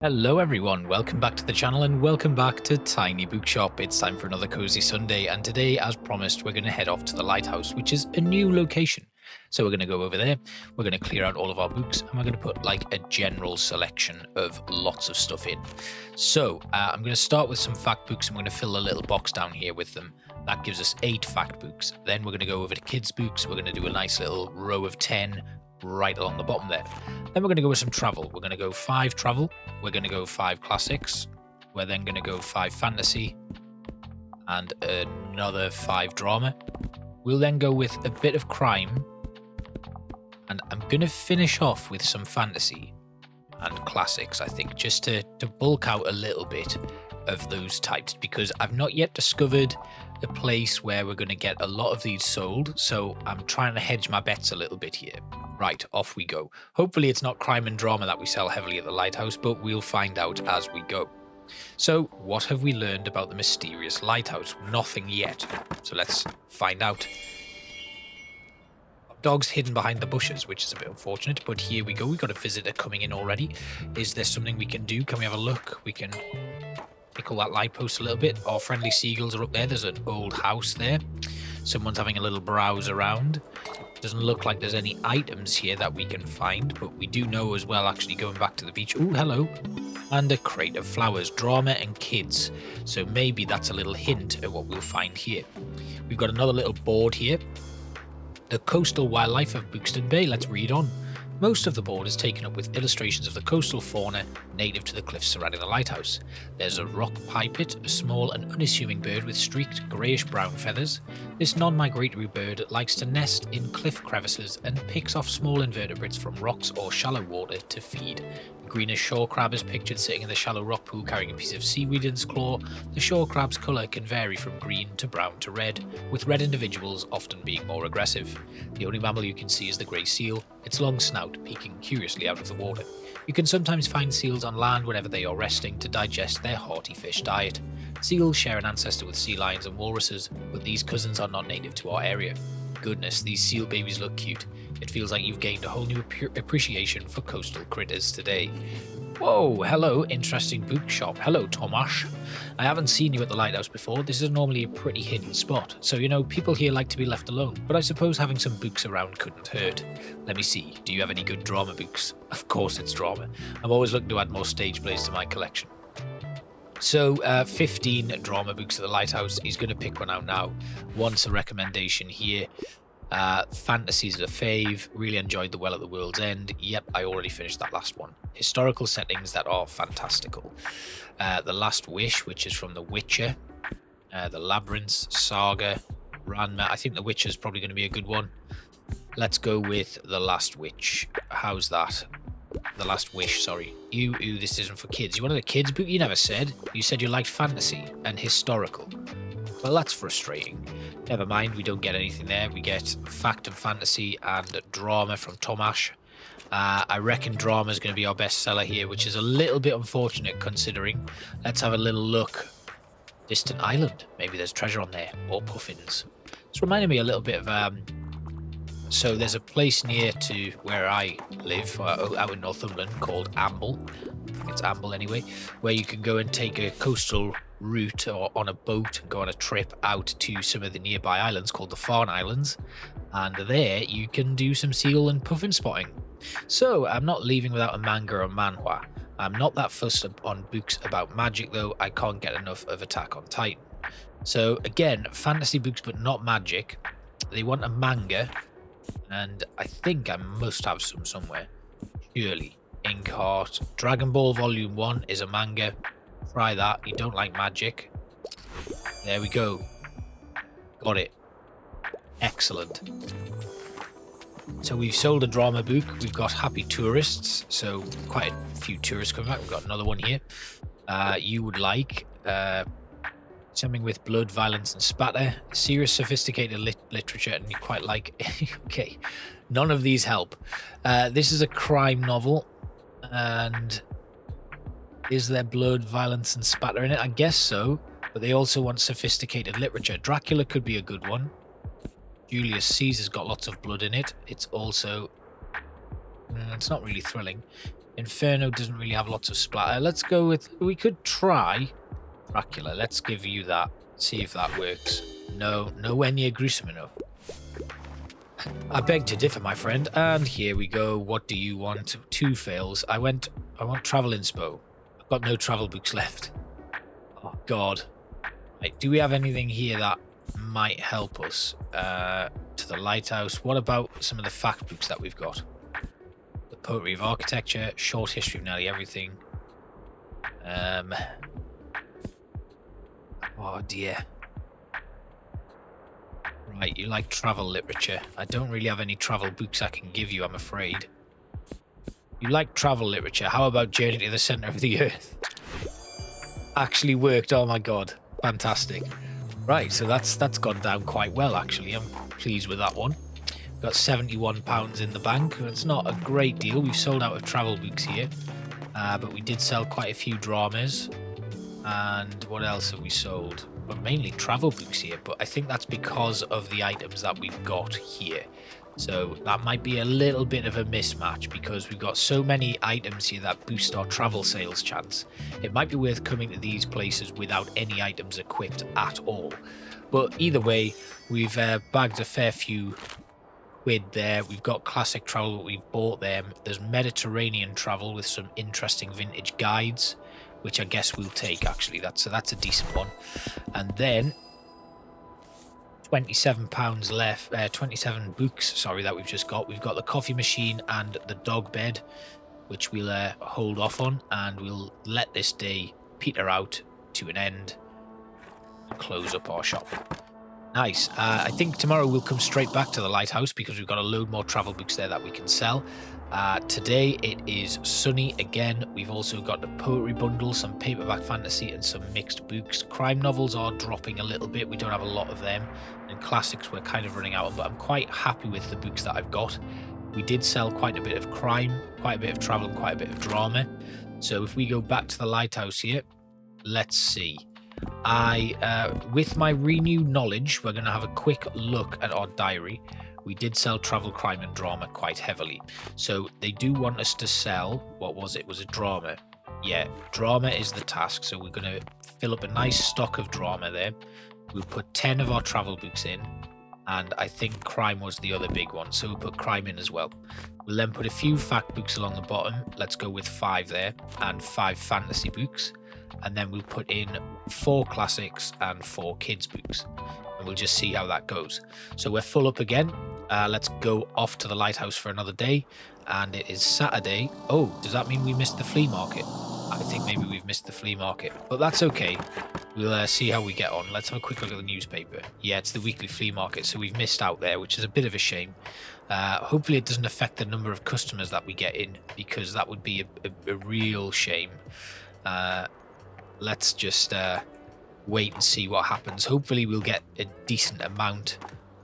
Hello everyone, welcome back to the channel and welcome back to Tiny Bookshop. It's time for another cozy Sunday, and today, as promised, we're going to head off to the Lighthouse, which is a new location. So we're going to go over there, we're going to clear out all of our books, and we're going to put like a general selection of lots of stuff in. So I'm going to start with some fact books, and we're going to fill a little box down here with them. That gives us 8 fact books. Then we're going to go over to kids books, we're going to do a nice little row of 10 right along the bottom there. Then we're going to go with some travel. We're going to go 5 travel, we're going to go 5 classics, we're then going to go 5 fantasy, and another 5 drama. We'll then go with a bit of crime, and I'm going to finish off with some fantasy and classics, I think, just to bulk out a little bit of those types, because I've not yet discovered a place where we're going to get a lot of these sold, so I'm trying to hedge my bets a little bit here. Right, off we go. Hopefully it's not crime and drama that we sell heavily at the Lighthouse, but we'll find out as we go. So, what have we learned about the mysterious Lighthouse? Nothing yet, so let's find out. Dog's hidden behind the bushes, which is a bit unfortunate, but here we go. We've got a visitor coming in already. Is there something we can do? Can we have a look? We can tickle that light post a little bit. Our friendly seagulls are up there. There's an old house there. Someone's having a little browse around. Doesn't look like there's any items here that we can find, but we do know as well, actually, going back to the beach. Oh, hello. And a crate of flowers, drama and kids. So maybe that's a little hint at what we'll find here. We've got another little board here. The coastal wildlife of Bookstonbury. Let's read on. Most of the board is taken up with illustrations of the coastal fauna native to the cliffs surrounding the lighthouse. There's a rock pipit, a small and unassuming bird with streaked greyish-brown feathers. This non-migratory bird likes to nest in cliff crevices and picks off small invertebrates from rocks or shallow water to feed. A greenish shore crab is pictured sitting in the shallow rock pool carrying a piece of seaweed in its claw. The shore crab's colour can vary from green to brown to red, with red individuals often being more aggressive. The only mammal you can see is the grey seal, its long snout peeking curiously out of the water. You can sometimes find seals on land whenever they are resting to digest their hearty fish diet. Seals share an ancestor with sea lions and walruses, but these cousins are not native to our area. Goodness, these seal babies look cute. It feels like you've gained a whole new appreciation for coastal critters today. Whoa, hello, interesting bookshop. Hello, Tomasz. I haven't seen you at the Lighthouse before. This is normally a pretty hidden spot, so you know, people here like to be left alone, but I suppose having some books around couldn't hurt. Let me see, do you have any good drama books? Of course it's drama. I'm always looking to add more stage plays to my collection. So, 15 drama books at the Lighthouse. He's going to pick one out now. Wants a recommendation here. Fantasy's a fave. Really enjoyed The Well at the World's End. Yep, I already finished that last one. Historical settings that are fantastical. The Last Wish, which is from The Witcher. The Labyrinth, Saga, Ranma. I think The Witcher is probably going to be a good one. Let's go with The Last Witch. How's that? The Last Wish, sorry. Ooh, this isn't for kids. You wanted a kids book? You never said. You said you liked fantasy and historical. Well, that's frustrating. Never mind, we don't get anything there. We get fact and fantasy and drama from Tomasz. I reckon drama is going to be our best seller here, which is a little bit unfortunate considering. Let's have a little look. Distant Island. Maybe there's treasure on there. Or puffins. It's reminding me a little bit of... So there's a place near to where I live, out in Northumberland, called Amble. It's Amble anyway, where you can go and take a coastal route or on a boat and go on a trip out to some of the nearby islands called the Farne Islands. And there you can do some seal and puffin spotting. So I'm not leaving without a manga or manhwa. I'm not that fussed on books about magic though. I can't get enough of Attack on Titan. So again, fantasy books but not magic. They want a manga. And I think I must have some somewhere. Surely. Inkheart. Dragon Ball Volume 1 is a manga. Try that. You don't like magic. There we go. Got it. Excellent. So we've sold a drama book. We've got happy tourists. So quite a few tourists coming back. We've got another one here. You would like... something with blood, violence, and spatter. Serious, sophisticated literature, and you quite like... Okay, none of these help. This is a crime novel, and is there blood, violence, and spatter in it? I guess so, but they also want sophisticated literature. Dracula could be a good one. Julius Caesar's got lots of blood in it. It's also... it's not really thrilling. Inferno doesn't really have lots of splatter. Let's go with... We could try Dracula. Let's give you that. See if that works. No, nowhere near gruesome enough. I beg to differ, my friend. And here we go. What do you want? 2 fails. I want travel inspo. I've got no travel books left. Oh, God. Right, do we have anything here that might help us? To the Lighthouse. What about some of the fact books that we've got? The Poetry of Architecture. Short history of nearly everything. Oh, dear. Right, you like travel literature. I don't really have any travel books I can give you, I'm afraid. You like travel literature. How about Journey to the Center of the Earth? Actually worked. Oh my god. Fantastic. Right, so that's gone down quite well, actually. I'm pleased with that one. We've got £71 in the bank. It's not a great deal. We've sold out of travel books here. But we did sell quite a few dramas. And what else have we sold? Well, mainly travel books here, but I think that's because of the items that we've got here. So that might be a little bit of a mismatch because we've got so many items here that boost our travel sales chance. It might be worth coming to these places without any items equipped at all. But either way, we've bagged a fair few quid there. We've got classic travel, but we've bought them. There's Mediterranean travel with some interesting vintage guides, which I guess we'll take, actually. That's a decent one. And then £27 left, 27 books, sorry, that we've just got. We've got the coffee machine and the dog bed, which we'll hold off on, and we'll let this day peter out to an end and close up our shop. Nice. I think tomorrow we'll come straight back to the Lighthouse because we've got a load more travel books there that we can sell. Today it is sunny again. We've also got the poetry bundle, some paperback fantasy and some mixed books. Crime novels are dropping a little bit. We don't have a lot of them. And classics we're kind of running out of, but I'm quite happy with the books that I've got. We did sell quite a bit of crime, quite a bit of travel and quite a bit of drama. So if we go back to the Lighthouse here, let's see. With my renewed knowledge, we're going to have a quick look at our diary. We did sell travel, crime and drama quite heavily. So they do want us to sell, what was it? Was it drama? Yeah, drama is the task. So we're going to fill up a nice stock of drama there. We'll put 10 of our travel books in. And I think crime was the other big one. So we'll put crime in as well. We'll then put a few fact books along the bottom. Let's go with 5 there and 5 fantasy books. And then we'll put in 4 classics and 4 kids books. And we'll just see how that goes. So we're full up again. Let's go off to the Lighthouse for another day. And it is Saturday. Oh, does that mean we missed the flea market? I think maybe we've missed the flea market. But that's okay. We'll see how we get on. Let's have a quick look at the newspaper. Yeah, it's the weekly flea market. So we've missed out there, which is a bit of a shame. Hopefully it doesn't affect the number of customers that we get in, because that would be a real shame. Let's just wait and see what happens. Hopefully we'll get a decent amount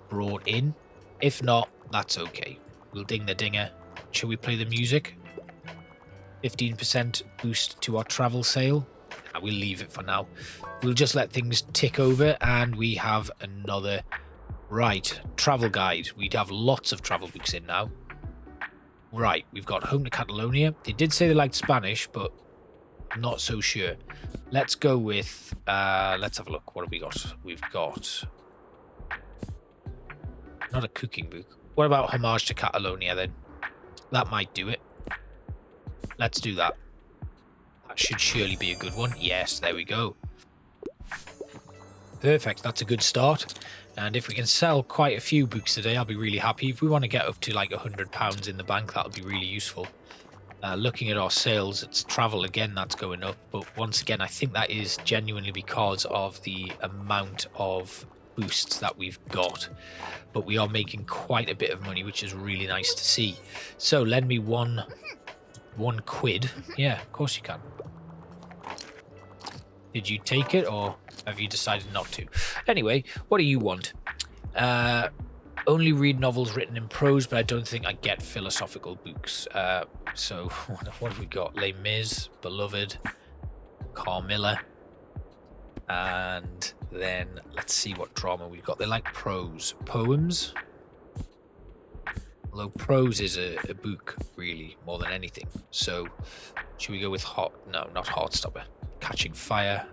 brought in. If not, that's okay. We'll ding the dinger. Shall we play the music? 15% boost to our travel sale. We'll leave it for now. We'll just let things tick over, and we have another travel guide. We'd have lots of travel books in now. Right, we've got Home to Catalonia. They did say they liked Spanish, but I'm not so sure. Let's go with let's have a look. What have we got? We've got not a cooking book. What about Homage to Catalonia then? That might do it. Let's do that. That should surely be a good one. Yes, there we go. Perfect. That's a good start. And if we can sell quite a few books today, I'll be really happy. If we want to get up to like £100 in the bank, that'll be really useful. Looking at our sales, it's travel again that's going up. But once again, I think that is genuinely because of the amount of boosts that we've got. But we are making quite a bit of money, which is really nice to see. So lend me one quid. Yeah, of course you can. Did you take it, or have you decided not to? Anyway, what do you want? Only read novels written in prose, but I don't think I get philosophical books. So what have we got? Les Mis, Beloved, Carmilla, and then let's see what drama we've got. They like prose. Poems. Although prose is a book, really, more than anything. So, should we go with no, not Heartstopper. Catching Fire.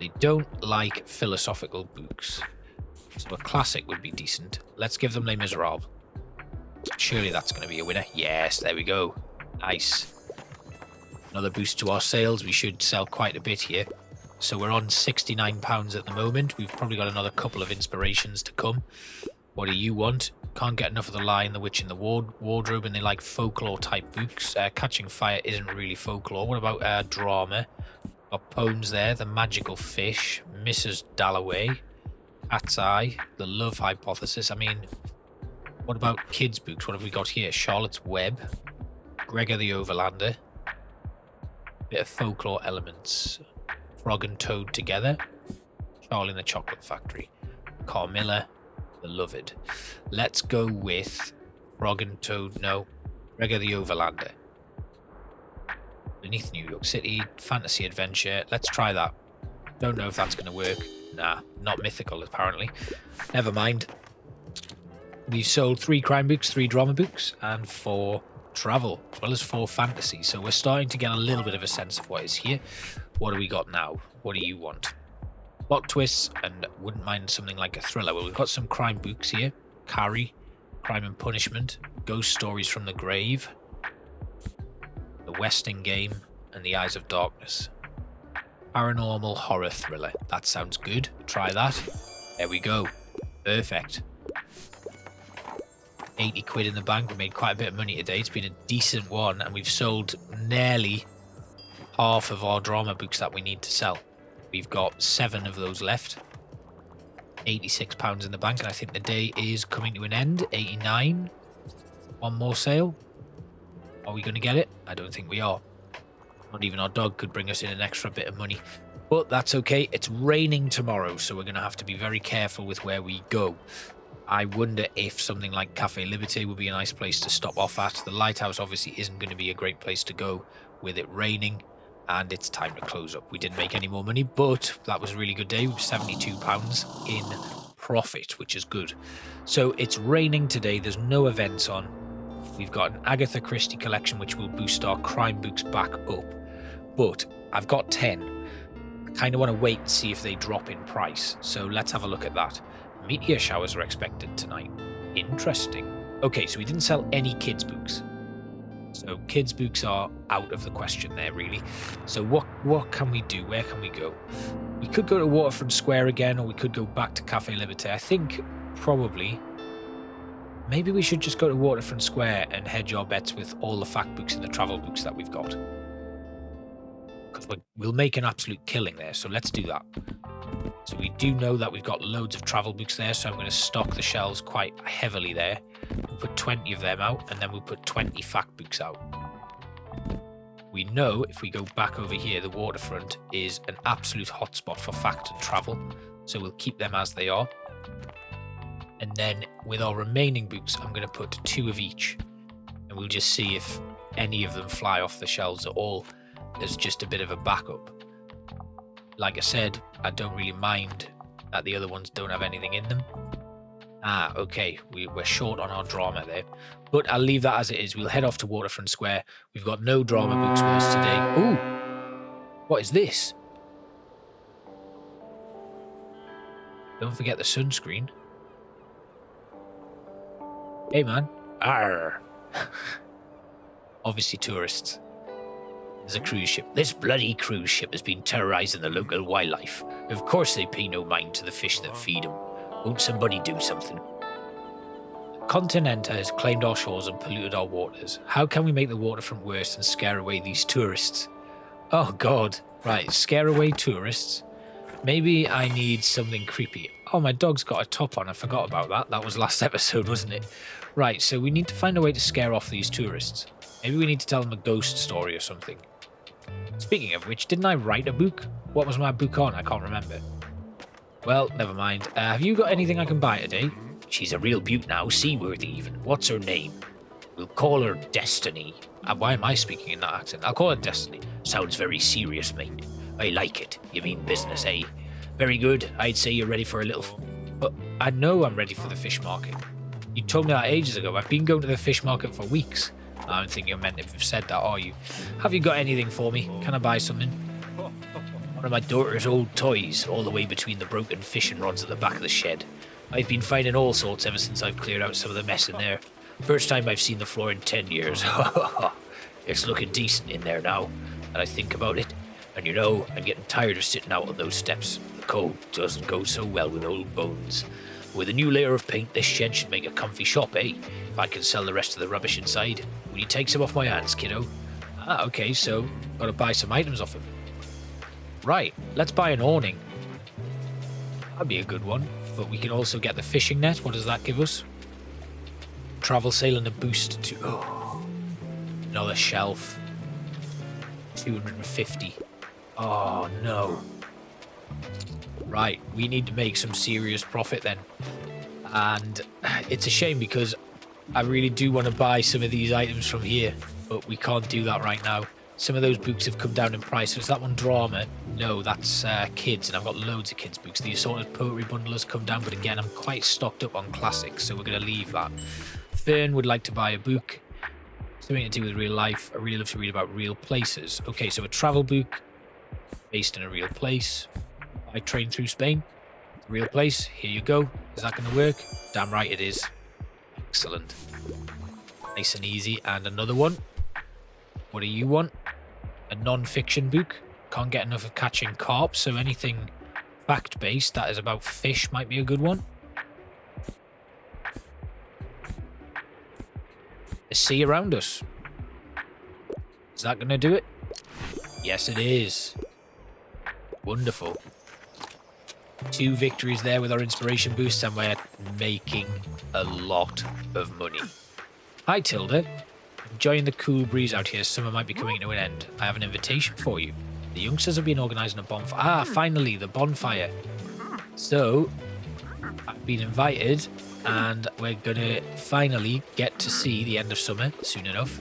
They don't like philosophical books. So a classic would be decent. Let's give them Les Miserables. Surely that's going to be a winner. Yes, there we go. Nice. Another boost to our sales. We should sell quite a bit here. So we're on £69 at the moment. We've probably got another couple of inspirations to come. What do you want? Can't get enough of The Lion, the Witch, and the Wardrobe, and they like folklore type books. Catching Fire isn't really folklore. What about drama? Got poems there. The Magical Fish, Mrs. Dalloway, Cat's Eye, The Love Hypothesis. I mean, what about kids' books? What have we got here? Charlotte's Web, Gregor the Overlander, bit of folklore elements. Frog and Toad Together, Charlie and the Chocolate Factory, Carmilla, Beloved. Let's go with Frog and Toad. No, Gregor the Overlander. Beneath New York City, Fantasy Adventure. Let's try that. Don't know if that's going to work. Nah, not mythical apparently. Never mind. We've sold 3 crime books, 3 drama books, and 4 travel, as well as 4 fantasy. So we're starting to get a little bit of a sense of what is here. What do we got now? What do you want? Plot twists, and wouldn't mind something like a thriller. Well, we've got some crime books here. Carrie, Crime and Punishment, Ghost Stories from the Grave, The Westing Game, and The Eyes of Darkness. Paranormal horror thriller. That sounds good. Try that. There we go. Perfect. 80 quid in the bank. We made quite a bit of money today. It's been a decent one, and we've sold nearly half of our drama books that we need to sell. We've got 7 of those left. £86 in the bank, and I think the day is coming to an end. 89. One more sale. Are we going to get it? I don't think we are. Not even our dog could bring us in an extra bit of money. But that's okay. It's raining tomorrow, so we're going to have to be very careful with where we go. I wonder if something like Cafe Liberté would be a nice place to stop off at. The Lighthouse obviously isn't going to be a great place to go with it raining. And it's time to close up. We didn't make any more money, but that was a really good day. We were £72 in profit, which is good. So it's raining today. There's no events on. We've got an Agatha Christie collection, which will boost our crime books back up. But I've got 10. I kind of want to wait and see if they drop in price. So let's have a look at that. Meteor showers are expected tonight. Interesting. Okay, so we didn't sell any kids' books. So kids' books are out of the question there, really. So what can we do? Where can we go? We could go to Waterfront Square again, or we could go back to Cafe Liberté. I think probably maybe we should just go to Waterfront Square and hedge our bets with all the fact books and the travel books that we've got. Because we'll make an absolute killing there, so let's do that. So we do know that we've got loads of travel books there, so I'm going to stock the shelves quite heavily there. We'll put 20 of them out, and then we'll put 20 fact books out. We know if we go back over here, the waterfront is an absolute hotspot for fact and travel, so we'll keep them as they are. And then with our remaining books, I'm going to put 2 of each, and we'll just see if any of them fly off the shelves at all. There's just a bit of a backup. Like I said, I don't really mind that the other ones don't have anything in them. Ah, okay, we're short on our drama there. But I'll leave that as it is. We'll head off to Waterfront Square. We've got no drama books with us today. Ooh, what is this? Don't forget the sunscreen. Hey, man. Arr. Obviously tourists. There's a cruise ship. This bloody cruise ship has been terrorizing the local wildlife. Of course they pay no mind to the fish that feed them. Won't somebody do something? Continenta has claimed our shores and polluted our waters. How can we make the waterfront worse and scare away these tourists? Oh god. Right, scare away tourists. Maybe I need something creepy. Oh, my dog's got a top on. I forgot about that. That was last episode, wasn't it? Right, so we need to find a way to scare off these tourists. Maybe we need to tell them a ghost story or something. Speaking of which, didn't I write a book? What was my book on? I can't remember. Well, never mind. Have you got anything I can buy today? She's a real beaut now, seaworthy even. What's her name? We'll call her Destiny. Why am I speaking in that accent? I'll call her Destiny. Sounds very serious, mate. I like it. You mean business, eh? Very good. I'd say you're ready for a little... But I know I'm ready for the fish market. You told me that ages ago. I've been going to the fish market for weeks. I don't think you meant if you've said that, are you? Have you got anything for me? Can I buy something? One of my daughter's old toys, all the way between the broken fishing rods at the back of the shed. I've been finding all sorts ever since I've cleared out some of the mess in there. First time I've seen the floor in 10 years. It's looking decent in there now, and I think about it. And you know, I'm getting tired of sitting out on those steps. The cold doesn't go so well with old bones. With a new layer of paint, this shed should make a comfy shop, eh? If I can sell the rest of the rubbish inside. Will you take some off my hands, kiddo? Ah, okay, so gotta buy some items off him. Right, let's buy an awning. That'd be a good one. But we can also get the fishing net. What does that give us? Travel sail and a boost to... Oh, another shelf. 250. Oh, no. Right, we need to make some serious profit then. And it's a shame because I really do want to buy some of these items from here, but we can't do that right now. Some of those books have come down in price. So is that one drama? No, that's kids, and I've got loads of kids' books. The assorted poetry bundle has come down, but again, I'm quite stocked up on classics, so we're going to leave that. Fern would like to buy a book. Something to do with real life. I really love to read about real places. Okay, so a travel book based in a real place. I trained through Spain. Real place. Here you go. Is that going to work? Damn right it is. Excellent. Nice and easy. And another one. What do you want? A non-fiction book. Can't get enough of catching carp, so anything fact-based that is about fish might be a good one. The sea around us. Is that going to do it? Yes, it is. Wonderful. 2 victories there with our inspiration boosts, and we're making a lot of money. Hi, Tilda. Enjoying the cool breeze out here. Summer might be coming to an end. I have an invitation for you. The youngsters have been organising a bonfire. Ah, finally, the bonfire. So, I've been invited, and we're going to finally get to see the end of summer soon enough.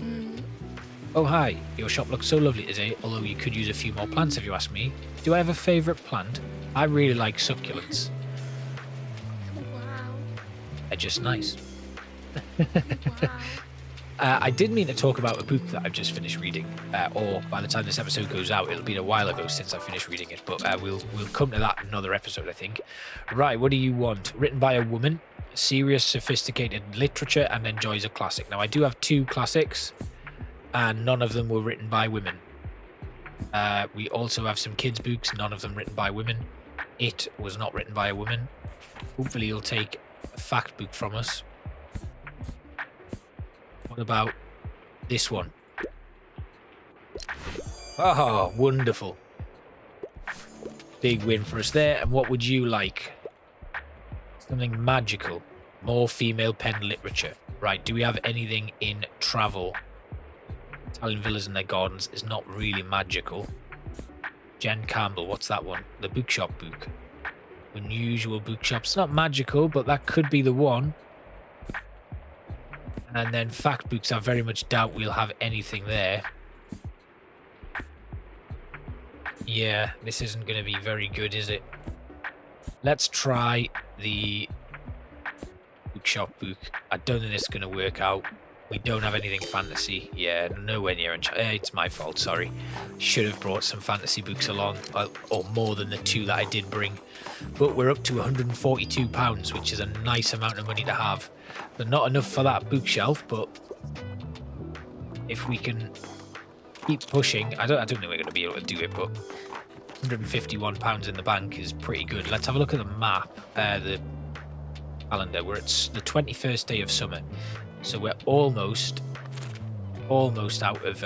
Oh, hi. Your shop looks so lovely today, although you could use a few more plants if you ask me. Do I have a favourite plant? I really like succulents. Wow. They're just nice. Wow. I did mean to talk about a book that I've just finished reading, or by the time this episode goes out, it'll be a while ago since I finished reading it, but we'll come to that in another episode, I think. Right, what do you want? Written by a woman, serious, sophisticated literature, and enjoys a classic. Now, I do have 2 classics, and none of them were written by women. We also have some kids' books, none of them written by women. It was not written by a woman. Hopefully he'll take a fact book from us. What about this one? Oh, wonderful. Big win for us there. And what would you like? Something magical. More female pen literature. Right, do we have anything in travel? Italian villas and their gardens is not really magical. Jen Campbell, what's that one? The Bookshop book. Unusual Bookshop. It's not magical, but that could be the one. And then fact books, I very much doubt we'll have anything there. Yeah, this isn't going to be very good, is it? Let's try the Bookshop book. I don't think it's going to work out. We don't have anything fantasy. Yeah, nowhere near. It's my fault, sorry. Should have brought some fantasy books along, or more than the 2 that I did bring. But we're up to £142, which is a nice amount of money to have. But not enough for that bookshelf, but if we can keep pushing, I don't think we're going to be able to do it, but £151 in the bank is pretty good. Let's have a look at the map, the calendar. We're at the 21st day of summer. So we're almost out of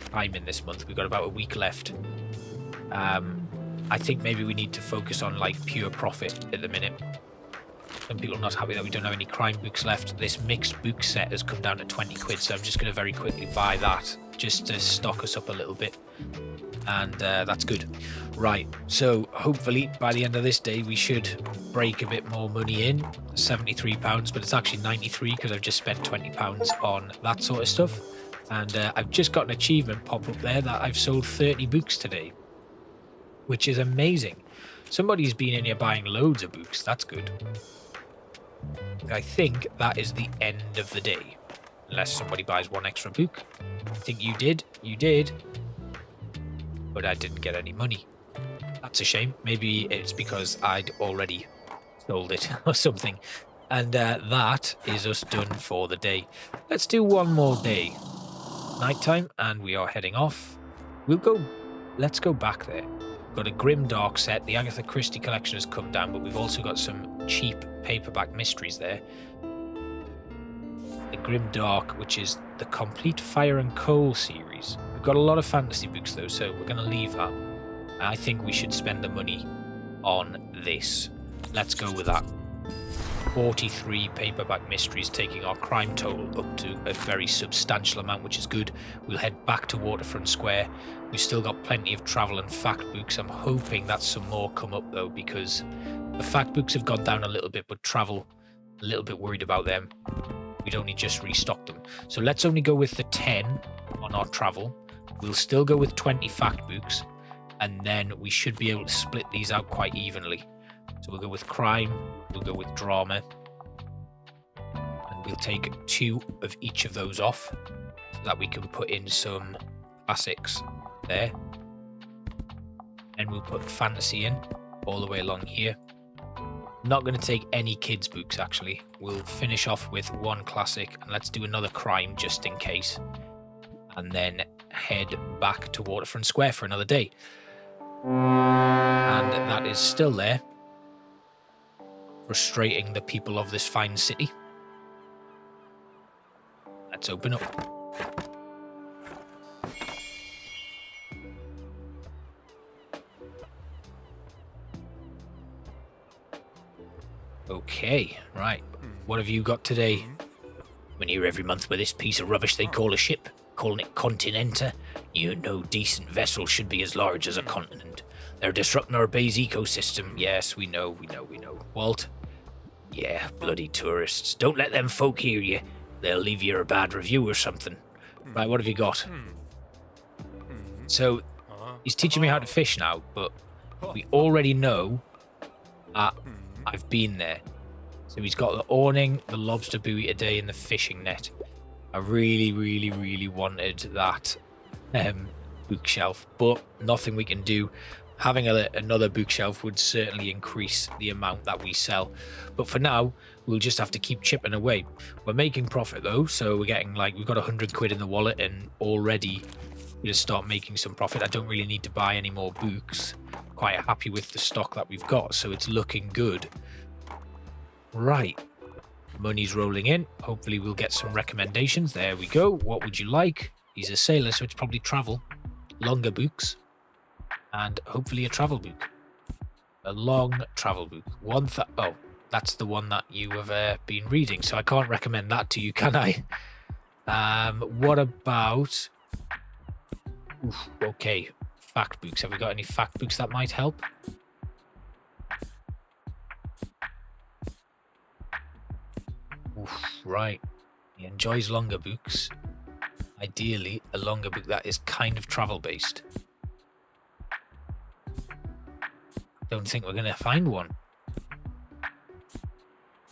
time in this month. We've got about a week left. I think maybe we need to focus on like pure profit at the minute. Some people are not happy that we don't have any crime books left. This mixed book set has come down to 20 quid, so I'm just going to very quickly buy that just to stock us up a little bit. And that's good. Right, so hopefully by the end of this day we should break a bit more money in. £73, but it's actually 93 because I've just spent £20 on that sort of stuff. And I've just got an achievement pop up there that I've sold 30 books today, which is amazing. Somebody's been in here buying loads of books. That's good. I think that is the end of the day. Unless somebody buys one extra book. I think you did. You did. But I didn't get any money. That's a shame. Maybe it's because I'd already sold it or something. And that is us done for the day. Let's do one more day. Nighttime, and we are heading off. Let's go back there. Got a grim dark set. The Agatha Christie collection has come down, but we've also got some cheap paperback mysteries there. The Grim Dark, which is the complete Fire and Coal series. We've got a lot of fantasy books though, so we're going to leave that. I think we should spend the money on this. Let's go with that. 43 paperback mysteries, taking our crime total up to a very substantial amount, which is good. We'll head back to Waterfront Square. We've still got plenty of travel and fact books. I'm hoping that some more come up though, because the fact books have gone down a little bit, but travel, a little bit worried about them. We'd only just restocked them. So let's only go with the 10 on our travel. We'll still go with 20 fact books, and then we should be able to split these out quite evenly. So we'll go with crime, we'll go with drama, and we'll take 2 of each of those off so that we can put in some classics there. And we'll put fantasy in all the way along here. Not going to take any kids books actually. We'll finish off with 1 classic, and let's do another crime just in case, and then head back to Waterfront Square for another day. And that is still there, frustrating the people of this fine city. Let's open up. Okay, right. What have you got today? I'm here every month with this piece of rubbish they call a ship, calling it Continenter. No decent vessel should be as large as a continent. They're disrupting our bay's ecosystem. Yes, we know. Walt? Yeah, bloody tourists. Don't let them folk hear you. They'll leave you a bad review or something. Right, what have you got? So, he's teaching me how to fish now, but we already know that I've been there. So he's got the awning, the lobster buoy today, and the fishing net. I really wanted that bookshelf, but nothing we can do. Having another bookshelf would certainly increase the amount that we sell. But for now, we'll just have to keep chipping away. We're making profit though, so we're getting we've got 100 quid in the wallet, and already we'll start making some profit. I don't really need to buy any more books. Quite happy with the stock that we've got, so it's looking good. Right, money's rolling in. Hopefully we'll get some recommendations. There we go. What would you like? He's a sailor, so it's probably travel, longer books, and hopefully a travel book, a long travel book. Oh, that's the one that you have been reading, so I can't recommend that to you, can I? What about okay, fact books. Have we got any fact books that might help? Right, he enjoys longer books. Ideally a longer book that is kind of travel based. Don't think we're gonna find one.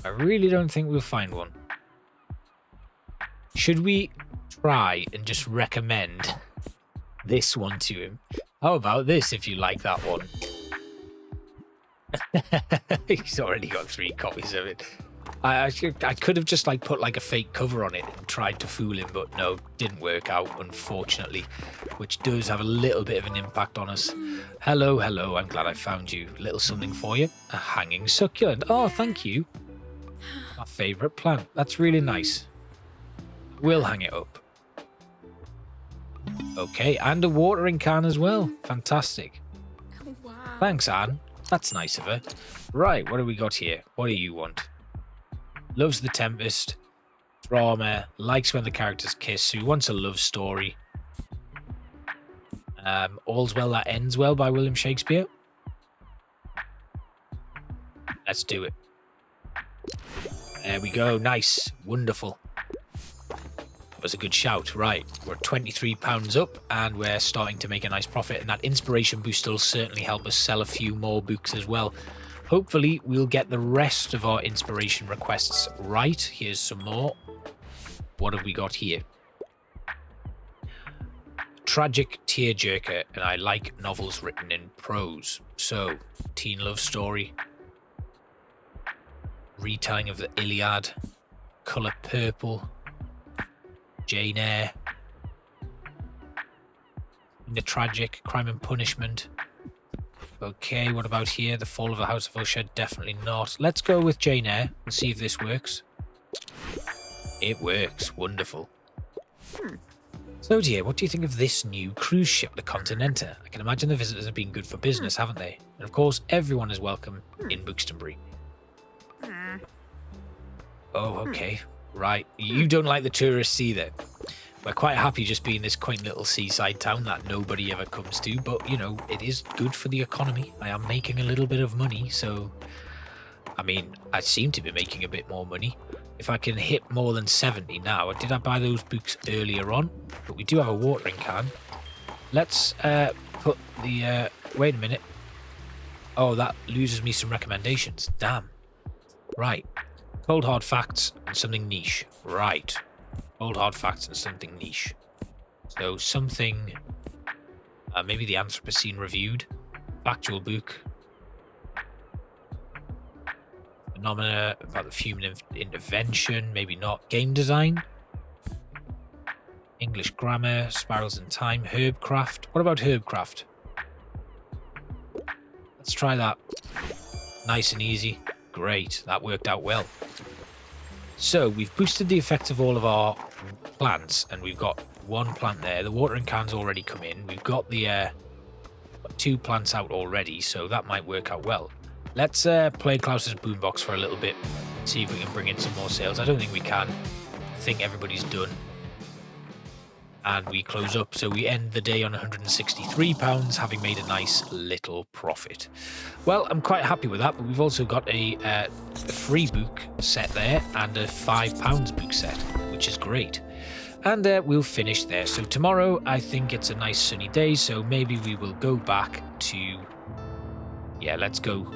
I really don't think we'll find one. Should we try and just recommend this one to him? How about this, if you like that one? He's already got 3 copies of it. I could have just put a fake cover on it and tried to fool him, but no, didn't work out, unfortunately, which does have a little bit of an impact on us. Hello, I'm glad I found you. A little something for you. A hanging succulent. Oh, thank you. My favourite plant. That's really nice. We'll hang it up. Okay, and a watering can as well. Fantastic. Wow. Thanks, Anne. That's nice of her. Right, what do we got here? What do you want? Loves the Tempest. Drama. Likes when the characters kiss. So he wants a love story. All's Well That Ends Well by William Shakespeare. Let's do it. There we go. Nice. Wonderful. That was a good shout. Right. We're £23 up, and we're starting to make a nice profit. And that inspiration boost will certainly help us sell a few more books as well. hopefully we'll get the rest of our inspiration requests right. Here's some more. What have we got here? Tragic tearjerker, and I like novels written in prose. So, teen love story, retelling of the Iliad, Colour Purple, Jane Eyre, the tragic, Crime and Punishment. Okay, what about here? The Fall of the House of Usher? Definitely not. Let's go with Jane Eyre and see if this works. It works. Wonderful. So dear, what do you think of this new cruise ship, the Continental? I can imagine the visitors have been good for business, haven't they? And of course, everyone is welcome in Bookstonbury. Oh, okay. Right. You don't like the tourists either. We're quite happy just being this quaint little seaside town that nobody ever comes to, but, you know, it is good for the economy. I am making a little bit of money, so... I mean, I seem to be making a bit more money. If I can hit more than 70 now, did I buy those books earlier on? But we do have a watering can. Let's put the... wait a minute. Oh, that loses me some recommendations. Damn. Right. Cold hard facts and something niche. Right. Cold hard facts and something niche. So something... maybe the Anthropocene Reviewed. Factual book. Phenomena about the human intervention. Maybe not. Game design. English grammar. Spirals in time. Herbcraft. What about Herbcraft? Let's try that. Nice and easy. Great. That worked out well. So we've boosted the effect of all of our plants, and we've got one plant there. The watering can's already come in. We've got the 2 plants out already, so that might work out well. Let's play Klaus's boombox for a little bit, see if we can bring in some more sales. I don't think we can. I think everybody's done. And we close up, so we end the day on £163, having made a nice little profit. Well, I'm quite happy with that, but we've also got a free book set there and a £5 book set, which is great. And we'll finish there. So tomorrow, I think it's a nice sunny day, so maybe we will go back to... Yeah, let's go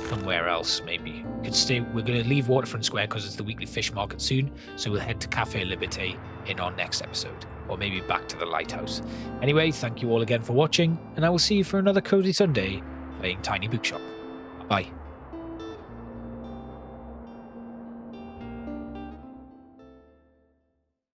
somewhere else, maybe. We could stay. We're going to leave Waterfront Square because it's the weekly fish market soon, so we'll head to Cafe Liberté in our next episode, or maybe back to the Lighthouse. Anyway, thank you all again for watching, and I will see you for another Cozy Sunday playing Tiny Bookshop. Bye.